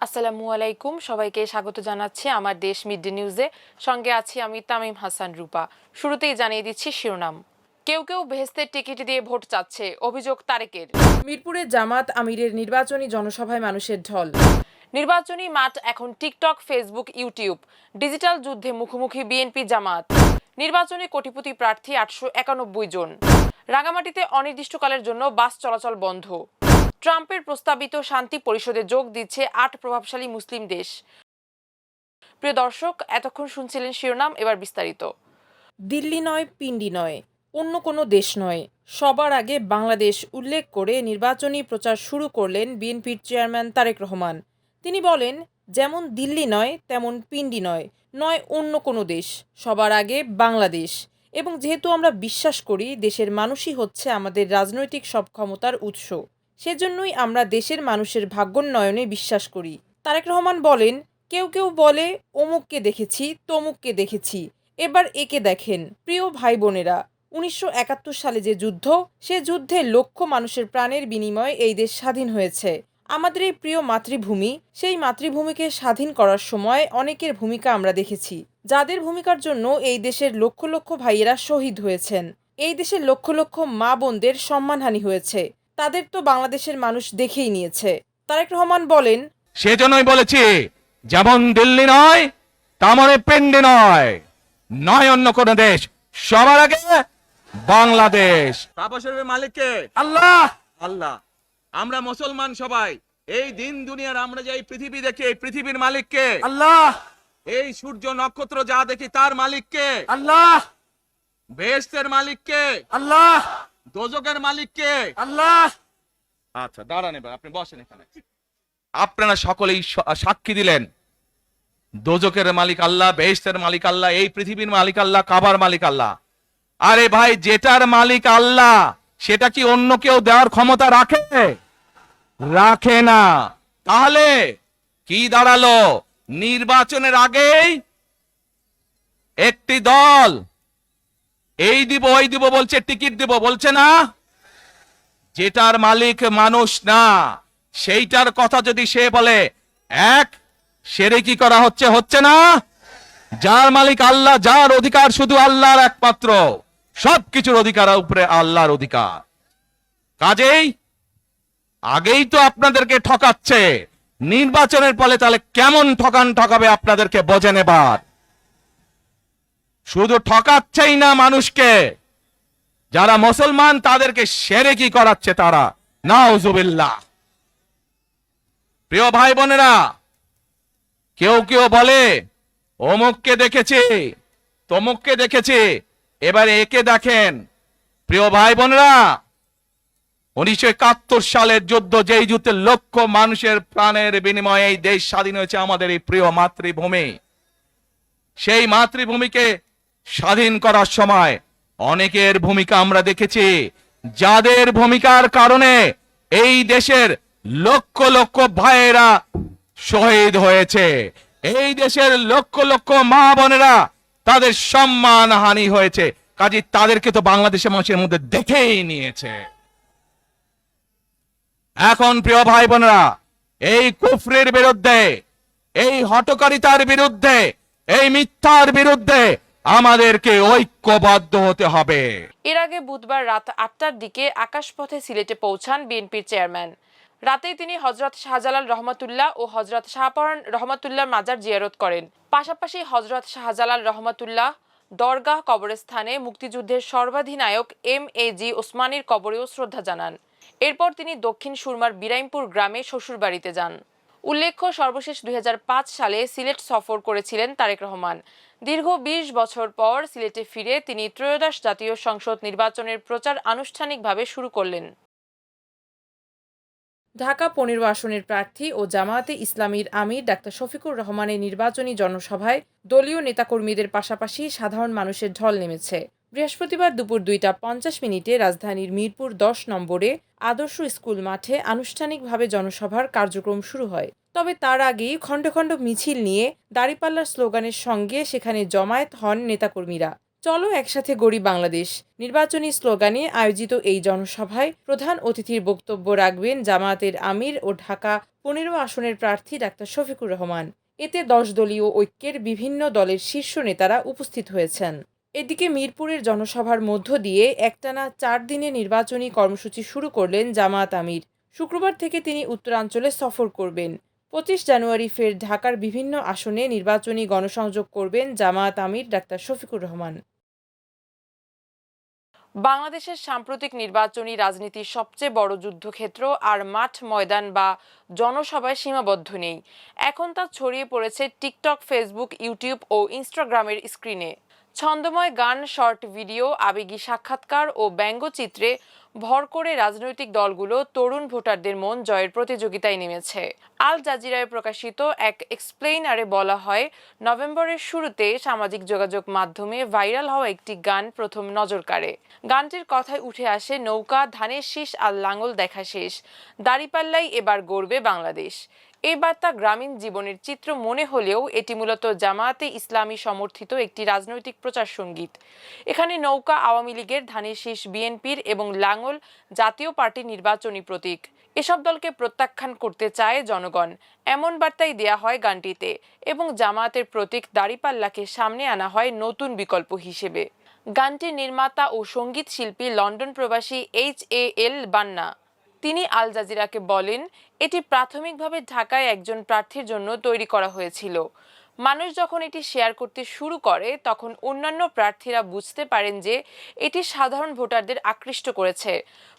আসসালামু আলাইকুম, সবাইকে স্বাগত জানাচ্ছি আমার দেশ মিড ডে নিউজে। সঙ্গে আছি আমি তামিম হাসান রূপা। শুরুতেই জানিয়ে দিচ্ছি শিরোনাম। কেউ কেউ বেহেশতের টিকিট দিয়ে ভোট চাচ্ছে, অভিযোগ তারেকের। মিরপুরে জামাত আমিরের নির্বাচনী জনসভায় মানুষের ঢল। নির্বাচনী মাঠ এখন টিকটক, ফেসবুক, ইউটিউব। ডিজিটাল যুদ্ধে মুখোমুখি বিএনপি জামাত। নির্বাচনে কোটিপতি প্রার্থী 891 জন। রাঙামাটিতে অনির্দিষ্টকালের জন্য বাস চলাচল বন্ধ। ট্রাম্পের প্রস্তাবিত শান্তি পরিষদে যোগ দিচ্ছে 8 প্রভাবশালী মুসলিম দেশ। প্রিয় দর্শক, এতক্ষণ শুনছিলেন শিরোনাম, এবার বিস্তারিত। দিল্লি নয়, পিন্ডি নয়, অন্য কোনো দেশ নয়, সবার আগে বাংলাদেশ উল্লেখ করে নির্বাচনী প্রচার শুরু করলেন বিএনপির চেয়ারম্যান তারেক রহমান। তিনি বলেন, যেমন দিল্লি নয় তেমন পিন্ডি নয়, নয় অন্য কোনো দেশ, সবার আগে বাংলাদেশ। এবং যেহেতু আমরা বিশ্বাস করি দেশের মানুষই হচ্ছে আমাদের রাজনৈতিক সব ক্ষমতার উৎস, সেজন্যই আমরা দেশের মানুষের ভাগ্যোন্নয়নে বিশ্বাস করি। তারেক রহমান বলেন, কেউ কেউ বলে অমুককে দেখেছি তমুককে দেখেছি, এবার একে দেখেন। প্রিয় ভাই বোনেরা, 1971 সালে যে যুদ্ধ, সে যুদ্ধে লক্ষ মানুষের প্রাণের বিনিময়ে এই দেশ স্বাধীন হয়েছে। আমাদের এই প্রিয় মাতৃভূমি, সেই মাতৃভূমিকে স্বাধীন করার সময় অনেকের ভূমিকা আমরা দেখেছি, যাদের ভূমিকার জন্য এই দেশের লক্ষ লক্ষ ভাইয়েরা শহীদ হয়েছেন। এই দেশের লক্ষ লক্ষ মা বোনদের সম্মানহানি হয়েছে, তাদের তো বাংলাদেশের মানুষ দেখেই নিয়েছে। তারেক রহমান বলেন, সেজন্যই বলেছি, যেমন দিল্লি নয় তেমন পেন্ডি নয়, নয় অন্য কোন দেশ, সবার আগে বাংলাদেশ। তাপসের মালিককে আল্লাহ। আল্লাহ। আমরা মুসলমান সবাই এই দিন দুনিয়ার আমরা যে এই পৃথিবী দেখি, এই পৃথিবীর মালিককে আল্লাহ। এই সূর্য নক্ষত্র যা দেখি তার মালিককে আল্লাহ। বেহেশতের মালিককে আল্লাহ। দোজকের মালিককে আল্লাহ। আচ্ছা দাঁড়ান, এবার আপনি বসেন এখানে। আপনারা সকলেই সাক্ষী দিলেন দোজকের মালিক আল্লাহ, বেহেশতের মালিক আল্লাহ, এই পৃথিবীর মালিক আল্লাহ, কাবার মালিক আল্লাহ। আরে ভাই, যেটার মালিক আল্লাহ সেটা কি অন্য কেউ দেওয়ার ক্ষমতা রাখে? রাখে না। তাহলে কি দাঁড়ালো? নির্বাচনের আগেই একটি দল এই দিব ওই দিব বলছে, টিকিট দিব বলছে না? যেটার মালিক মানুষ না, সেইটার কথা যদি সে বলে, এক শিরকি করা হচ্ছে, হচ্ছে না? যার মালিক আল্লাহ, যার অধিকার শুধু আল্লাহর একমাত্র, সবকিছুর অধিকার উপরে আল্লাহর অধিকার। কাজেই আগেই তো আপনাদেরকে ঠকাচ্ছে, নির্বাচনের ফলে তাহলে কেমন ঠকাবে আপনাদেরকে বোঝেন এবার। শুধু ঠকাচ্ছেই না মানুষকে, যারা মুসলমান তাদেরকে শিরকি করাচ্ছে তারা, নাউজুবিল্লাহ। প্রিয় ভাই বোনেরা, কেউ কেউ বলে অমুককে দেখেছি তমুককে দেখেছি, এবার একে দেখেন। প্রিয় ভাই বোনেরা, 1971 সালের যুদ্ধ, যেই যুদ্ধে লক্ষ মানুষের প্রাণের বিনিময়ে এই দেশ স্বাধীন হয়েছে, আমাদের এই প্রিয় মাতৃভূমি, সেই মাতৃভূমিকে স্বাধীন করার সময় অনেকের ভূমিকা আমরা দেখেছি, যাদের ভূমিকার কারণে এই দেশের লক্ষ লক্ষ ভাইয়েরা শহীদ হয়েছে, এই দেশের লক্ষ লক্ষ মা বোনেরা তাদের সম্মান হানি হয়েছে। কাজে তাদেরকে তো বাংলাদেশের মানুষের মধ্যে দেখেই নিয়েছে। এখন প্রিয় ভাই বোনেরা, এই কুফরের বিরুদ্ধে, এই হঠকারিতার বিরুদ্ধে, এই মিথ্যার বিরুদ্ধে আমাদেরকে ঐক্যবদ্ধ হতে হবে। এর আগে বুধবার রাত 8টার দিকে আকাশপথে সিলেটে পৌঁছান বিএনপির চেয়ারম্যান। রাতেই তিনি হযরত শাহজালাল রহমাতুল্লাহ ও হযরত শাহপরান রহমাতুল্লাহ মাজার জিয়ারত করেন। পাশাপাশি হযরত শাহজালাল রহমাতুল্লাহ দরগাহ কবরস্থানে মুক্তিযুদ্ধের সর্বাধিনায়ক MAG ওসমানীর কবরেও শ্রদ্ধা জানান। এরপর তিনি দক্ষিণ সুরমার বিরাইমপুর গ্রামে শ্বশুরবাড়িতে যান। উল্লেখ্য, সর্বশেষ 2005 সালে সিলেট সফর করেছিলেন তারেক রহমান। দীর্ঘ 20 বছর পর সিলেটে ফিরে তিনি ত্রয়োদশ জাতীয় সংসদ নির্বাচনের প্রচার আনুষ্ঠানিকভাবে শুরু করলেন। ঢাকা 15 আসনের প্রার্থী ও জামায়াতে ইসলামীর আমির ডাক্তার শফিকুর রহমানের নির্বাচনী জনসভায় দলীয় নেতাকর্মীদের পাশাপাশি সাধারণ মানুষের ঢল নেমেছে। বৃহস্পতিবার দুপুর 2:50 রাজধানীর মিরপুর 10 নম্বরে আদর্শ স্কুল মাঠে আনুষ্ঠানিকভাবে জনসভার কার্যক্রম শুরু হয়। তবে তার আগেই খণ্ড খণ্ড মিছিল নিয়ে দাঁড়িপাল্লার স্লোগানের সঙ্গে সেখানে জমায়েত হন নেতাকর্মীরা। চলো একসাথে গড়ি বাংলাদেশ নির্বাচনী স্লোগানে আয়োজিত এই জনসভায় প্রধান অতিথির বক্তব্য রাখবেন জামায়াতের আমির ও ঢাকা 15 আসনের প্রার্থী ডাক্তার শফিকুর রহমান। এতে 10 দলীয় ঐক্যের বিভিন্ন দলের শীর্ষ নেতারা উপস্থিত হয়েছেন। এদিকে মিরপুরের জনসভার মধ্য দিয়ে একটানা 4 দিনের নির্বাচনী কর্মসূচি শুরু করলেন জামায়াত আমির। শুক্রবার থেকে তিনি উত্তরাঞ্চলে সফর করবেন। 25 জানুয়ারি ফের ঢাকার বিভিন্ন আসনে নির্বাচনী গণসংযোগ করবেন জামায়াত আমির ডাক্তার শফিকুর রহমান। বাংলাদেশের সাম্প্রতিক নির্বাচনী রাজনীতির সবচেয়ে বড় যুদ্ধক্ষেত্র আর মাঠ ময়দান বা জনসভায় সীমাবদ্ধ নেই। এখন তা ছড়িয়ে পড়েছে টিকটক, ফেসবুক, ইউটিউব ও ইনস্টাগ্রামের স্ক্রিনে। ছন্দময় গান, শর্ট ভিডিও, আবেগী সাক্ষাৎকার ও ব্যঙ্গচিত্রে ভর করে রাজনৈতিক দলগুলো তরুণ ভোটারদের মন জয়ের প্রতিযোগিতায় নেমেছে। আল জাজিরায় প্রকাশিত এক এক্সপ্লেইনারে বলা হয়, নভেম্বরের শুরুতে সামাজিক যোগাযোগ মাধ্যমে ভাইরাল হওয়া একটি গান প্রথম নজর কাড়ে। গানটির কথায় উঠে আসে নৌকা, ধানের শীষ আর লাঙল দেখা শেষ, দাঁড়িপাল্লাই এবার গড়বে বাংলাদেশ। এই বার্তা গ্রামীণ জীবনের চিত্র মনে হলেও এটি মূলত জামায়াতে ইসলামী সমর্থিত একটি রাজনৈতিক প্রচার সঙ্গীত। এখানে নৌকা আওয়ামী লীগের, ধানের শীষ বিএনপির এবং লাঙল জাতীয় পার্টির নির্বাচনী প্রতীক। এসব দলকে প্রত্যাখ্যান করতে চায় জনগণ, এমন বার্তাই দেয়া হয় গানটিতে, এবং জামায়াতের প্রতীক দাঁড়িপাল্লাকে সামনে আনা হয় নতুন বিকল্প হিসেবে। গানটির নির্মাতা ও সঙ্গীত শিল্পী লন্ডন প্রবাসী HAL বান্না। তিনি আল জাজিরাকে বলেন, এটি প্রাথমিকভাবে ঢাকায় একজন প্রার্থীর জন্য তৈরি করা হয়েছিল। মানুষ যখন এটি শেয়ার করতে শুরু করে তখন অন্যান্য প্রার্থীরা বুঝতে পারেন যে এটি সাধারণ ভোটারদের আকৃষ্ট করেছে।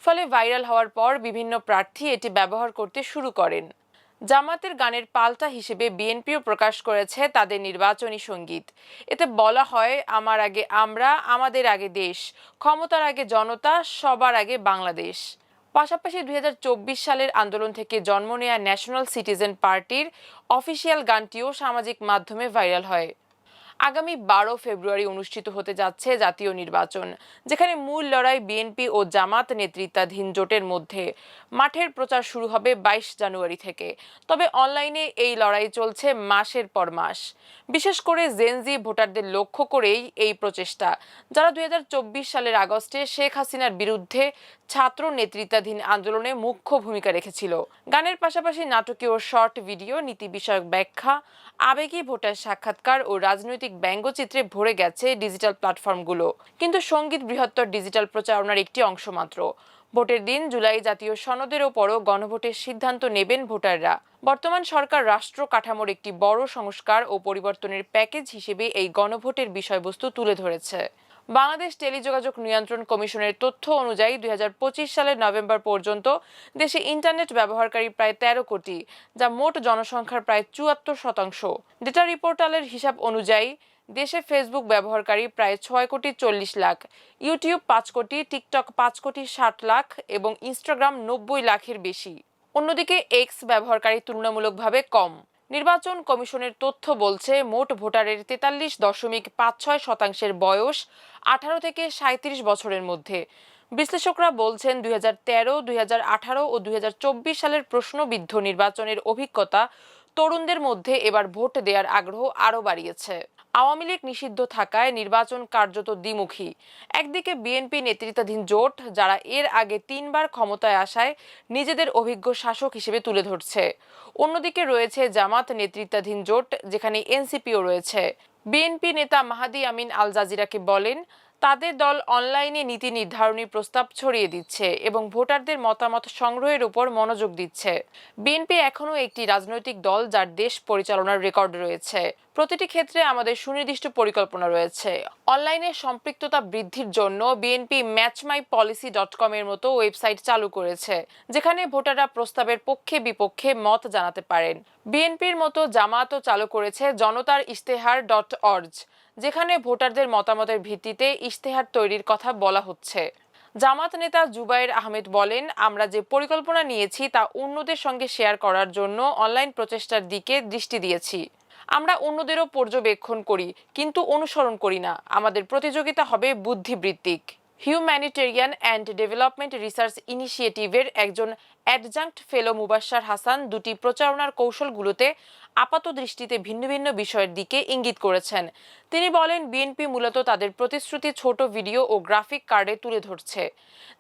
ফলে ভাইরাল হওয়ার পর বিভিন্ন প্রার্থী এটি ব্যবহার করতে শুরু করেন। জামাতের গানের পাল্টা হিসেবে বিএনপিও প্রকাশ করেছে তাদের নির্বাচনী সঙ্গীত। এতে বলা হয়, আমার আগে আমরা, আমাদের আগে দেশ, ক্ষমতার আগে জনতা, সবার আগে বাংলাদেশ। পাশাপাশি 2024 সালের আন্দোলন থেকে জন্ম নেয়া ন্যাশনাল সিটিজেন পার্টির অফিসিয়াল গানটিও সামাজিক মাধ্যমে ভাইরাল হয়। আগামী 12 ফেব্রুয়ারি অনুষ্ঠিত হতে যাচ্ছে জাতীয় নির্বাচন, যেখানে মূল লড়াই বিএনপি ও জামাত নেতৃত্বাধীন জোটের মধ্যে। মাঠের প্রচার শুরু হবে 22 জানুয়ারি থেকে, তবে অনলাইনে এই লড়াই চলছে মাসের পর মাস। বিশেষ করে জেনজি ভোটারদের লক্ষ্য করেই এই প্রচেষ্টা, যারা 2024 সালের আগস্টে শেখ হাসিনার বিরুদ্ধে ছাত্র নেতৃত্বাধীন আন্দোলনে মুখ্য ভূমিকা রেখেছিল। গানের পাশাপাশি নাটকীয় শর্ট ভিডিও, নীতি বিষয়ক ব্যাখ্যা, আবেগী ভোটার সাক্ষাৎকার ও রাজনৈতিক ব্যঙ্গচিত্রে ভরে গেছে ডিজিটাল প্ল্যাটফর্মগুলো। কিন্তু সঙ্গীত বৃহত্তর ডিজিটাল প্রচারণার একটি অংশ মাত্র। ভোটের দিন জুলাই জাতীয় সনদের ওপরও গণভোটের সিদ্ধান্ত নেবেন ভোটাররা। বর্তমান সরকার রাষ্ট্র কাঠামোর একটি বড় সংস্কার ও পরিবর্তনের প্যাকেজ হিসেবে এই গণভোটের বিষয়বস্তু তুলে ধরেছে। বাংলাদেশ টেলিযোগাযোগ নিয়ন্ত্রণ কমিশনের তথ্য অনুযায়ী 2025 সালের নভেম্বর পর্যন্ত দেশে ইন্টারনেট ব্যবহারকারী প্রায় 13 কোটি, যা মোট জনসংখ্যার প্রায় 74%। ডেটা রিপোর্টালের হিসাব অনুযায়ী দেশে ফেসবুক ব্যবহারকারী প্রায় 6 কোটি 40 লাখ, ইউটিউব 5 কোটি, টিকটক 5 কোটি 60 লাখ এবং ইনস্টাগ্রাম 90 লাখের বেশি। অন্যদিকে এক্স ব্যবহারকারী তুলনামূলকভাবে কম। নির্বাচন কমিশনের তথ্য বলছে, মোট ভোটারের 43.56% বয়স 18 থেকে 37 বছরের মধ্যে। বিশ্লেষকরা বলছেন, 2013, 2018 ও 2024 সালের প্রশ্নবিদ্ধ নির্বাচনের অভিজ্ঞতা তরুণদের মধ্যে এবার ভোট দেওয়ার আগ্রহ আরও বাড়িয়েছে। আওয়ামী লীগ নিষিদ্ধ থাকায় নির্বাচন কার্যত দ্বিমুখী। একদিকে বিএনপি নেতৃত্বাধীন জোট, যারা এর আগে 3 বার ক্ষমতায় আসায় নিজেদের অভিজ্ঞ শাসক হিসেবে তুলে ধরছে। অন্যদিকে রয়েছে জামাত নেতৃত্বাধীন জোট, যেখানে এনসিপিও রয়েছে। বিএনপি নেতা মাহাদি আমিন আল জাজিরাকে বলেন, তাদের দল অনলাইনে নীতি নির্ধারণী প্রস্তাব ছড়িয়ে দিচ্ছে এবং ভোটারদের মতামত সংগ্রহের উপর মনোযোগ দিচ্ছে। বিএনপি এখনও একটি রাজনৈতিক দল যার দেশ পরিচালনার রেকর্ড রয়েছে। প্রতিটি ক্ষেত্রে আমাদের সুনির্দিষ্ট পরিকল্পনা রয়েছে। অনলাইনে সম্পৃক্ততা বৃদ্ধির জন্য বিএনপি matchmypolicy.com এর মতো ওয়েবসাইট চালু করেছে, যেখানে ভোটাররা প্রস্তাবের পক্ষে বিপক্ষে মত জানাতে পারেন। বিএনপির মতো জামায়াতও চালু করেছে জনতার ইশতেহার.org, যেখানে ভোটারদের মতামতের ভিত্তিতে ইশতেহার তৈরির কথা বলা হচ্ছে। জামাত নেতা জুবায়ের আহমেদ বলেন, আমরা যে পরিকল্পনা নিয়েছি তা অন্যদের সঙ্গে শেয়ার করার জন্য অনলাইন প্রচেষ্টার দিকে দৃষ্টি দিয়েছি। আমরা অন্যদেরও পর্যবেক্ষণ করি, কিন্তু অনুসরণ করি না। আমাদের প্রতিযোগিতা হবে বুদ্ধিবৃত্তিক। হিউম্যানিটেরিয়ান অ্যান্ড ডেভেলপমেন্ট রিসার্চ ইনিশিয়েটিভের একজন অ্যাডজাঙ্ক্ট ফেলো মুবাশশার হাসান দুটি প্রচারণার কৌশলগুলোতে আপাত দৃষ্টিতে ভিন্ন ভিন্ন বিষয়ের দিকে ইঙ্গিত করেছেন। তিনি বলেন, বিএনপি মূলত তাদের প্রতিশ্রুতি ছোট ভিডিও ও গ্রাফিক কার্ডে তুলে ধরছে,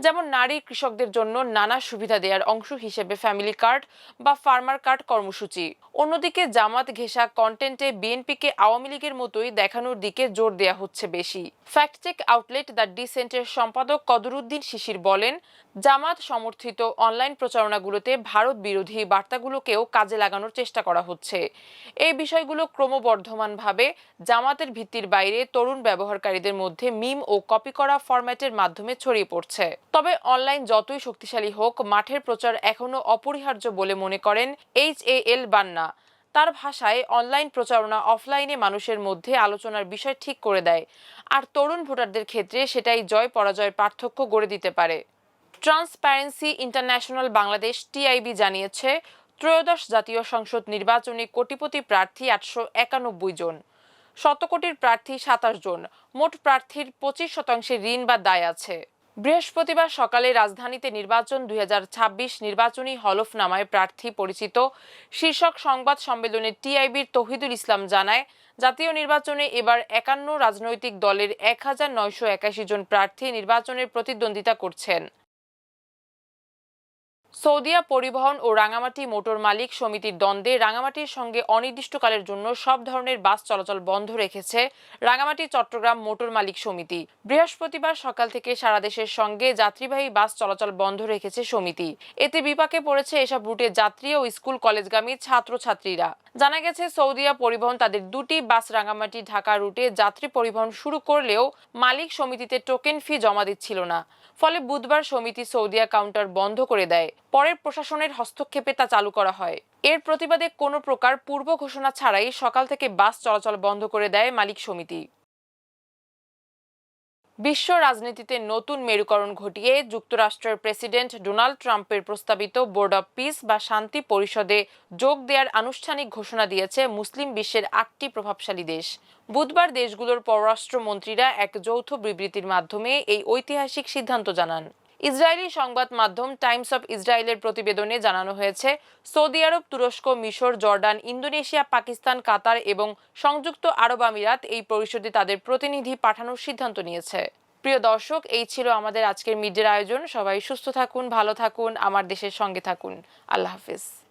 যেমন নারী কৃষকদের জন্য নানা সুবিধা দেওয়ার অংশ হিসেবে ফ্যামিলি কার্ড বা ফার্মার কার্ড কর্মসূচি। অন্যদিকে জামাত ঘেঁষা কন্টেন্টে বিএনপিকে আওয়ামী লীগের মতোই দেখানোর দিকে জোর দেওয়া হচ্ছে বেশি। ফ্যাক্ট চেক আউটলেট দ্য ডিসেন্টের সম্পাদক কদরুদ্দিন শিশির বলেন, জামাত সমর্থিত অনলাইন প্রচারণাগুলোতে ভারত বিরোধী বার্তাগুলোকেও কাজে লাগানোর চেষ্টা করা হচ্ছে। এই বিষয়গুলো ক্রমবর্ধমানভাবে জামাতের ভিত্তির বাইরে তরুণ ব্যবহারকারীদের মধ্যে মিম ও কপি করা ফরম্যাটের মাধ্যমে ছড়িয়ে পড়ছে। তবে অনলাইন যতই শক্তিশালী হোক, মাঠের প্রচার এখনো অপরিহার্য বলে মনে করেন HAL বান্না। তার ভাষায়, অনলাইন প্রচারণা অফলাইনে মানুষের মধ্যে আলোচনার বিষয় ঠিক করে দেয়, আর তরুণ ভোটারদের ক্ষেত্রে সেটাই জয় পরাজয়ের পার্থক্য গড়ে দিতে পারে। ট্রান্সপারেন্সি ইন্টারন্যাশনাল বাংলাদেশ TIB জানিয়েছে, ত্রয়োদশ জাতীয় সংসদ নির্বাচনে কোটিপতি প্রার্থী 891 জন, শতকোটির প্রার্থী 27 জন, মোট প্রার্থীর 25% ঋণ বা দায় আছে। বৃহস্পতিবার সকালে রাজধানীতে নির্বাচন 2026 নির্বাচনী হলফনামায় প্রার্থী পরিচিত শীর্ষক সংবাদ সম্মেলনে TIBর তৌহিদুল ইসলাম জানায়, জাতীয় নির্বাচনে এবার 51 রাজনৈতিক দলের 1981 জন প্রার্থী নির্বাচনের প্রতিদ্বন্দ্বিতা করছেন। সৌদিয়া পরিবহন ও রাঙামাটি মোটর মালিক সমিতির দ্বন্দ্বে রাঙামাটির সঙ্গে অনির্দিষ্টকালের জন্য সব ধরনের বাস চলাচল বন্ধ রেখেছে রাঙামাটি চট্টগ্রাম মোটর মালিক সমিতি। বৃহস্পতিবার সকাল থেকে সারা দেশের সঙ্গে যাত্রীবাহী বাস চলাচল বন্ধ রেখেছে সমিতি। এতে বিপাকে পড়েছে এসব রুটে যাত্রী ও স্কুল কলেজগামী ছাত্রছাত্রীরা। জানা গেছে, সৌদিয়া পরিবহন তাদের দুটি বাস রাঙামাটি ঢাকা রুটে যাত্রী পরিবহন শুরু করলেও মালিক সমিতিতে টোকেন ফি জমা দিচ্ছিল না। ফলে বুধবার সমিতি সৌদিয়া কাউন্টার বন্ধ করে দেয়। পরে প্রশাসনের হস্তক্ষেপে তা চালু করা হয়। এর প্রতিবাদে কোনো প্রকার পূর্ব ঘোষণা ছাড়াই সকাল থেকে বাস চলাচল বন্ধ করে দেয় মালিক সমিতি। বিশ্ব রাজনীতিতে নতুন মেরুকরণ ঘটিয়ে যুক্তরাষ্ট্রের প্রেসিডেন্ট ডোনাল্ড ট্রাম্পের প্রস্তাবিত বোর্ড অব পিস বা শান্তি পরিষদে যোগ দেওয়ার আনুষ্ঠানিক ঘোষণা দিয়েছে মুসলিম বিশ্বের 8টি প্রভাবশালী দেশ। বুধবার দেশগুলোর পররাষ্ট্রমন্ত্রীরা এক যৌথ বিবৃতির মাধ্যমে এই ঐতিহাসিক সিদ্ধান্ত জানান। ইসরায়েলি সংবাদ মাধ্যম টাইমস অফ ইসরায়েলের প্রতিবেদনে জানানো হয়েছে, সৌদি আরব, তুরস্ক, মিশর, জর্ডান, ইন্দোনেশিয়া, পাকিস্তান, কাতার এবং সংযুক্ত আরব আমিরাত এই পরিষদে তাদের প্রতিনিধি পাঠানোর সিদ্ধান্ত নিয়েছে। প্রিয় দর্শক, এই ছিল আমাদের আজকের মিডিয়ার আয়োজন। সবাই সুস্থ থাকুন, ভালো থাকুন, আমার দেশের সঙ্গে থাকুন। আল্লাহ হাফিজ।